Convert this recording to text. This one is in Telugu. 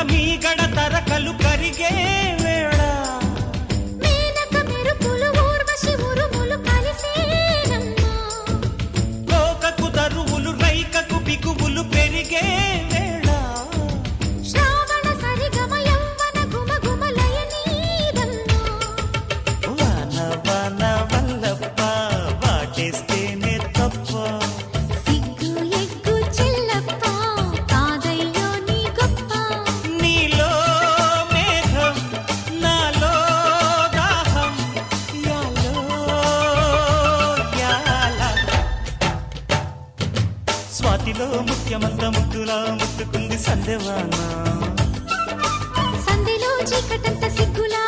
మీ గడ తరకలు కరిగే వేళ మేనక మెరుపులు ఊర్వశి ఉరుములు కలిసేనమ్మా లోకకు దరువులు రైకకు బిగువులు పెరిగే వేళ శ్రావణ సరిగమ యవ్వన గుమ గుమలయ నీదమ్మా వాన వాన వల్లప్ప వాటేస్తేనే తప్ప సిగ్గు ఎగ్గు చెల్లప్ప కాదయ్యో నీ గొప్ప నీలో మేఘం నాలో దాహం యాలో యాల స్వాతిలో ముత్యమంత ముద్దులా ముద్దుకుంది సందెవాన సంధిలో చీకటంత సిగ్గులా